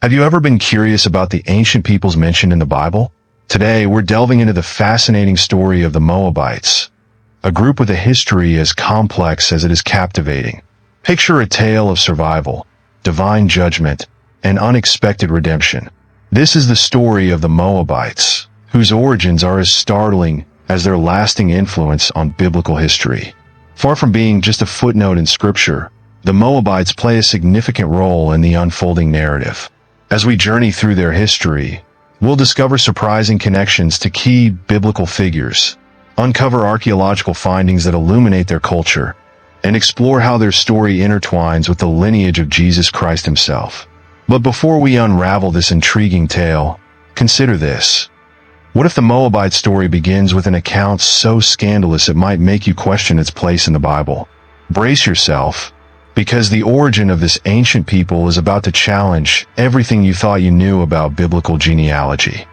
Have you ever been curious about the ancient peoples mentioned in the Bible? Today, we're delving into the fascinating story of the Moabites, a group with a history as complex as it is captivating. Picture a tale of survival, divine judgment, and unexpected redemption. This is the story of the Moabites, whose origins are as startling as their lasting influence on biblical history. Far from being just a footnote in Scripture, the Moabites play a significant role in the unfolding narrative. As we journey through their history, we'll discover surprising connections to key biblical figures, uncover archaeological findings that illuminate their culture, and explore how their story intertwines with the lineage of Jesus Christ himself. But before we unravel this intriguing tale, consider this. What if the Moabite story begins with an account so scandalous it might make you question its place in the Bible? Brace yourself, because the origin of this ancient people is about to challenge everything you thought you knew about biblical genealogy.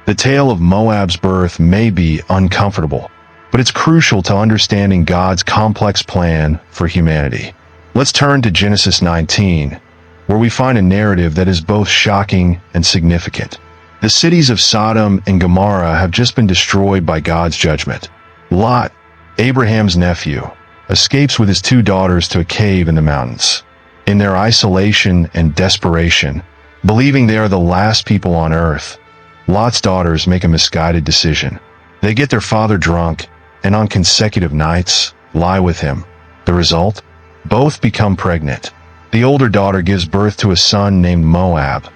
The tale of Moab's birth may be uncomfortable, but it's crucial to understanding God's complex plan for humanity. Let's turn to Genesis 19, where we find a narrative that is both shocking and significant. The cities of Sodom and Gomorrah have just been destroyed by God's judgment. Lot, Abraham's nephew, escapes with his two daughters to a cave in the mountains. In their isolation and desperation, believing they are the last people on earth, Lot's daughters make a misguided decision. They get their father drunk and on consecutive nights lie with him. The result? Both become pregnant. The older daughter gives birth to a son named Moab,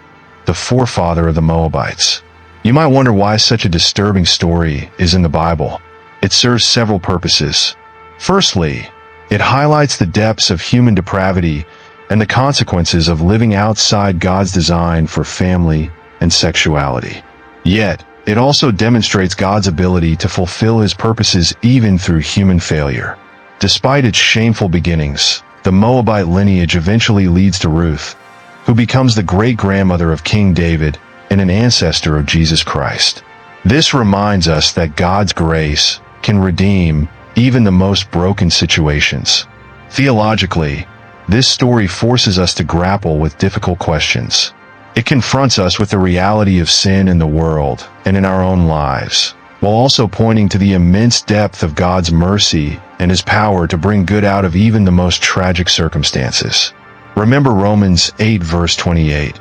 the forefather of the Moabites. You might wonder why such a disturbing story is in the Bible. It serves several purposes. Firstly, it highlights the depths of human depravity and the consequences of living outside God's design for family and sexuality. Yet, it also demonstrates God's ability to fulfill his purposes even through human failure. Despite its shameful beginnings, the Moabite lineage eventually leads to Ruth, who becomes the great-grandmother of King David and an ancestor of Jesus Christ. This reminds us that God's grace can redeem even the most broken situations. Theologically, this story forces us to grapple with difficult questions. It confronts us with the reality of sin in the world and in our own lives, while also pointing to the immense depth of God's mercy and his power to bring good out of even the most tragic circumstances. Remember Romans 8 verse 28.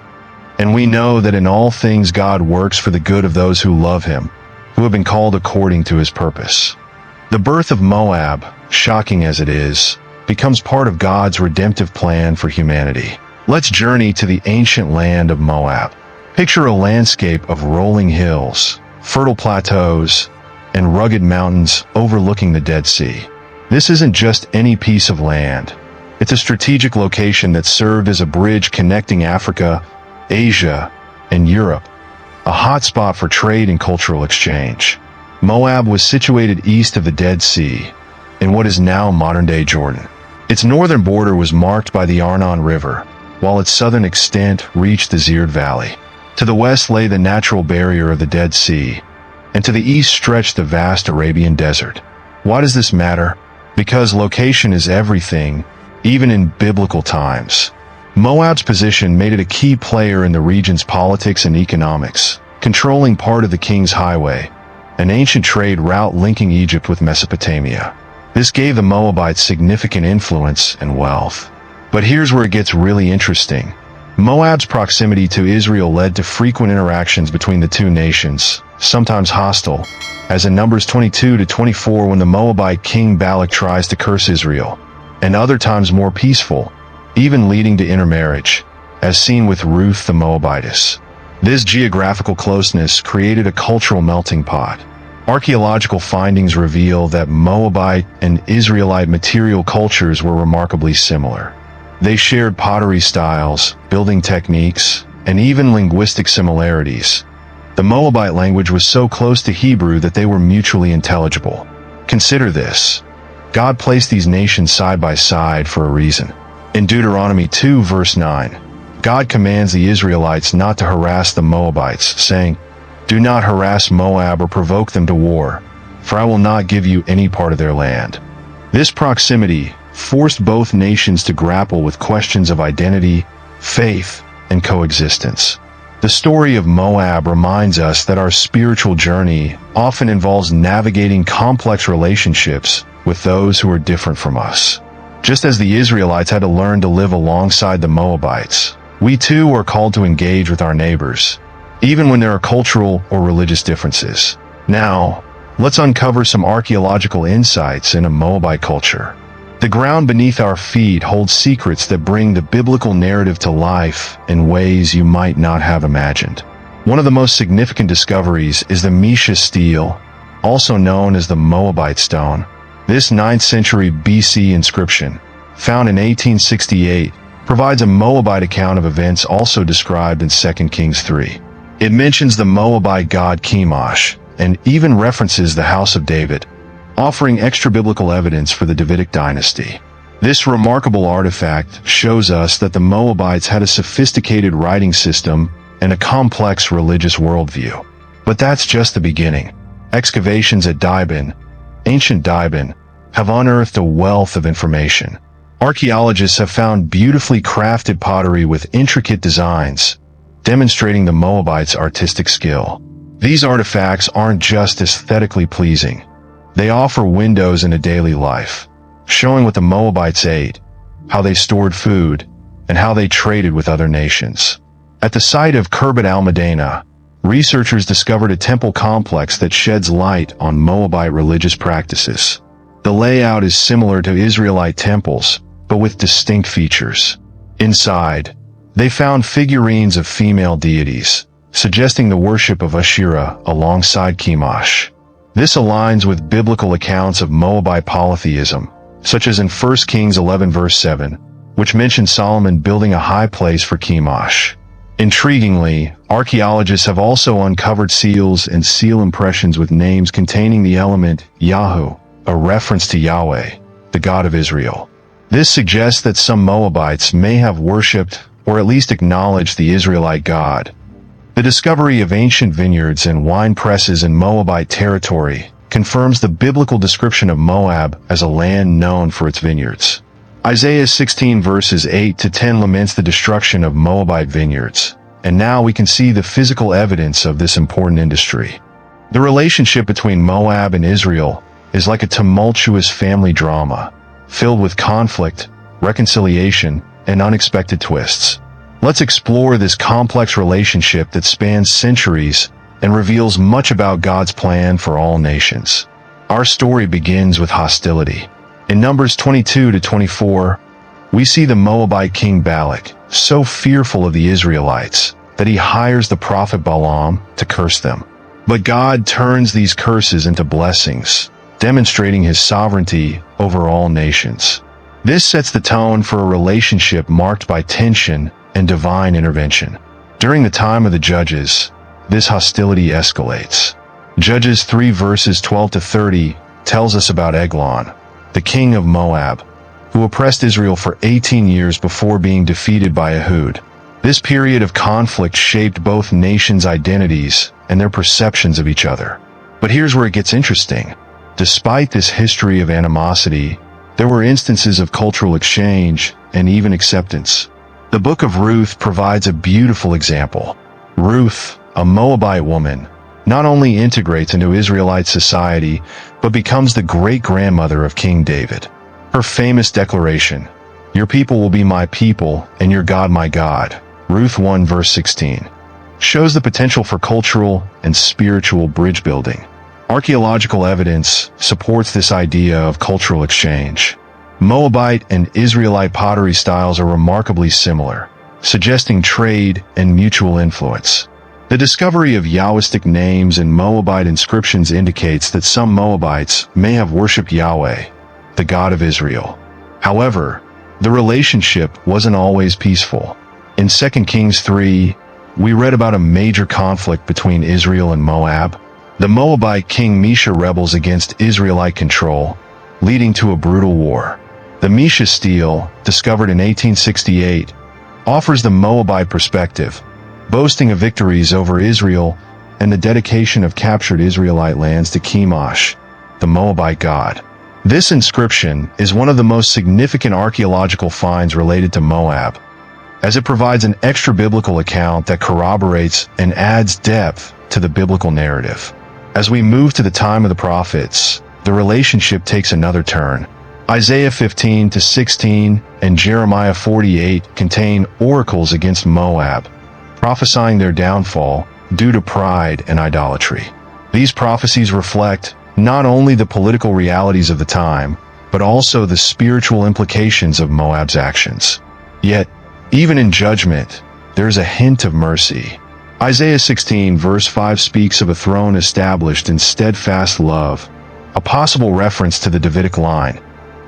And we know that in all things God works for the good of those who love him, who have been called according to his purpose. The birth of Moab, shocking as it is, becomes part of God's redemptive plan for humanity. Let's journey to the ancient land of Moab. Picture a landscape of rolling hills, fertile plateaus, and rugged mountains overlooking the Dead Sea. This isn't just any piece of land. It's a strategic location that served as a bridge connecting Africa, Asia, and Europe, a hotspot for trade and cultural exchange. Moab was situated east of the Dead Sea, in what is now modern-day Jordan. Its northern border was marked by the Arnon River, while its southern extent reached the Zered Valley. To the west lay the natural barrier of the Dead Sea, and to the east stretched the vast Arabian Desert. Why does this matter? Because location is everything, even in biblical times. Moab's position made it a key player in the region's politics and economics, controlling part of the King's Highway, an ancient trade route linking Egypt with Mesopotamia. This gave the Moabites significant influence and wealth. But here's where it gets really interesting. Moab's proximity to Israel led to frequent interactions between the two nations, sometimes hostile, as in Numbers 22-24 when the Moabite king Balak tries to curse Israel, and other times more peaceful, even leading to intermarriage, as seen with Ruth the Moabitess. This geographical closeness created a cultural melting pot. Archaeological findings reveal that Moabite and Israelite material cultures were remarkably similar. They shared pottery styles, building techniques, and even linguistic similarities. The Moabite language was so close to Hebrew that they were mutually intelligible. Consider this. God placed these nations side by side for a reason. In Deuteronomy 2 verse 9, God commands the Israelites not to harass the Moabites, saying, "Do not harass Moab or provoke them to war, for I will not give you any part of their land." This proximity forced both nations to grapple with questions of identity, faith, and coexistence. The story of Moab reminds us that our spiritual journey often involves navigating complex relationships with those who are different from us. Just as the Israelites had to learn to live alongside the Moabites, we too are called to engage with our neighbors, even when there are cultural or religious differences. Now, let's uncover some archaeological insights into Moabite culture. The ground beneath our feet holds secrets that bring the biblical narrative to life in ways you might not have imagined. One of the most significant discoveries is the Mesha stele, also known as the Moabite stone. This 9th century BC inscription, found in 1868, provides a Moabite account of events also described in 2 Kings 3. It mentions the Moabite god Chemosh, and even references the house of David, offering extra-biblical evidence for the Davidic dynasty. This remarkable artifact shows us that the Moabites had a sophisticated writing system and a complex religious worldview. But that's just the beginning. Excavations at Deepen, ancient Deepen, have unearthed a wealth of information. Archaeologists have found beautifully crafted pottery with intricate designs, demonstrating the Moabites' artistic skill. These artifacts aren't just aesthetically pleasing. They offer windows into daily life, showing what the Moabites ate, how they stored food, and how they traded with other nations. At the site of Khirbet al-Madinah, researchers discovered a temple complex that sheds light on Moabite religious practices. The layout is similar to Israelite temples, but with distinct features. Inside, they found figurines of female deities, suggesting the worship of Asherah alongside Chemosh. This aligns with biblical accounts of Moabite polytheism, such as in 1 Kings 11 verse 7, which mentions Solomon building a high place for Chemosh. Intriguingly, archaeologists have also uncovered seals and seal impressions with names containing the element Yahu, a reference to Yahweh, the God of Israel. This suggests that some Moabites may have worshipped or at least acknowledged the Israelite God. The discovery of ancient vineyards and wine presses in Moabite territory confirms the biblical description of Moab as a land known for its vineyards. Isaiah 16 verses 8 to 10 laments the destruction of Moabite vineyards, and now we can see the physical evidence of this important industry. The relationship between Moab and Israel is like a tumultuous family drama, filled with conflict, reconciliation, and unexpected twists. Let's explore this complex relationship that spans centuries and reveals much about God's plan for all nations. Our story begins with hostility. In Numbers 22 to 24, we see the Moabite king Balak, so fearful of the Israelites that he hires the prophet Balaam to curse them. But God turns these curses into blessings, demonstrating his sovereignty over all nations. This sets the tone for a relationship marked by tension and divine intervention. During the time of the judges, this hostility escalates. Judges 3 verses 12 to 30 tells us about Eglon, the king of Moab, who oppressed Israel for 18 years before being defeated by Ehud. This period of conflict shaped both nations' identities and their perceptions of each other. But here's where it gets interesting. Despite this history of animosity, there were instances of cultural exchange and even acceptance. The book of Ruth provides a beautiful example. Ruth, a Moabite woman, not only integrates into Israelite society, but becomes the great-grandmother of King David. Her famous declaration, "Your people will be my people, and your God my God," Ruth 1 verse 16, shows the potential for cultural and spiritual bridge building. Archaeological evidence supports this idea of cultural exchange. Moabite and Israelite pottery styles are remarkably similar, suggesting trade and mutual influence. The discovery of Yahwistic names in Moabite inscriptions indicates that some Moabites may have worshipped Yahweh, the God of Israel. However, the relationship wasn't always peaceful. In 2 Kings 3, we read about a major conflict between Israel and Moab. The Moabite king Mesha rebels against Israelite control, leading to a brutal war. The Mesha stele, discovered in 1868, offers the Moabite perspective, boasting of victories over Israel and the dedication of captured Israelite lands to Chemosh, the Moabite god. This inscription is one of the most significant archaeological finds related to Moab. as it provides an extra-biblical account that corroborates and adds depth to the biblical narrative. As we move to the time of the prophets, the relationship takes another turn. Isaiah 15 to 16 and Jeremiah 48 contain oracles against Moab, prophesying their downfall due to pride and idolatry. These prophecies reflect not only the political realities of the time, but also the spiritual implications of Moab's actions. Yet, even in judgment, there is a hint of mercy. Isaiah 16 verse 5 speaks of a throne established in steadfast love, a possible reference to the Davidic line,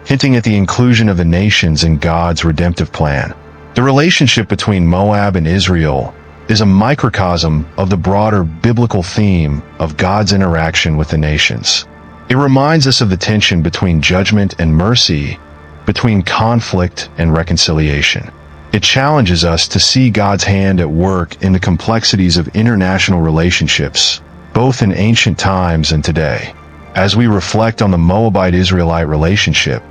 hinting at the inclusion of the nations in God's redemptive plan. The relationship between Moab and Israel is a microcosm of the broader biblical theme of God's interaction with the nations. It reminds us of the tension between judgment and mercy, between conflict and reconciliation. It challenges us to see God's hand at work in the complexities of international relationships, both in ancient times and today. As we reflect on the Moabite-Israelite relationship,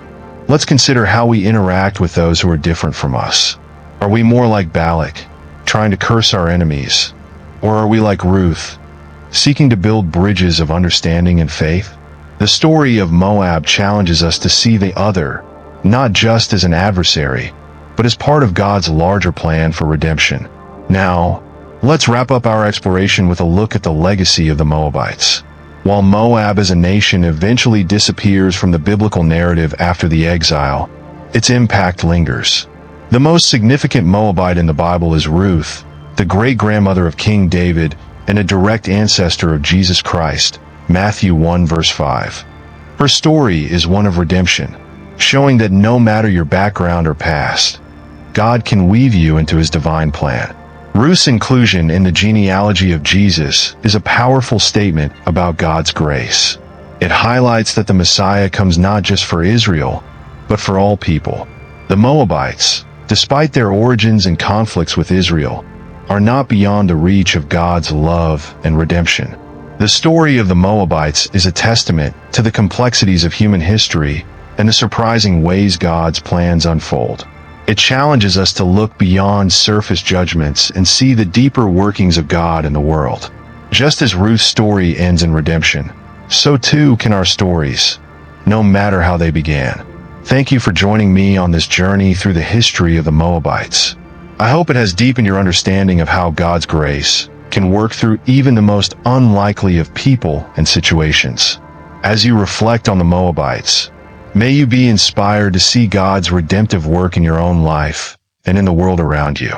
let's consider how we interact with those who are different from us. Are we more like Balak, trying to curse our enemies? Or are we like Ruth, seeking to build bridges of understanding and faith? The story of Moab challenges us to see the other, not just as an adversary, but as part of God's larger plan for redemption. Now, let's wrap up our exploration with a look at the legacy of the Moabites. While Moab as a nation eventually disappears from the biblical narrative after the exile, its impact lingers. The most significant Moabite in the Bible is Ruth, the great-grandmother of King David and a direct ancestor of Jesus Christ, Matthew 1 verse 5. Her story is one of redemption, showing that no matter your background or past, God can weave you into his divine plan. Ruth's inclusion in the genealogy of Jesus is a powerful statement about God's grace. It highlights that the Messiah comes not just for Israel, but for all people. The Moabites, despite their origins and conflicts with Israel, are not beyond the reach of God's love and redemption. The story of the Moabites is a testament to the complexities of human history and the surprising ways God's plans unfold. It challenges us to look beyond surface judgments and see the deeper workings of God in the world. Just as Ruth's story ends in redemption, so too can our stories, no matter how they began. Thank you for joining me on this journey through the history of the Moabites. I hope it has deepened your understanding of how God's grace can work through even the most unlikely of people and situations. As you reflect on the Moabites, may you be inspired to see God's redemptive work in your own life and in the world around you.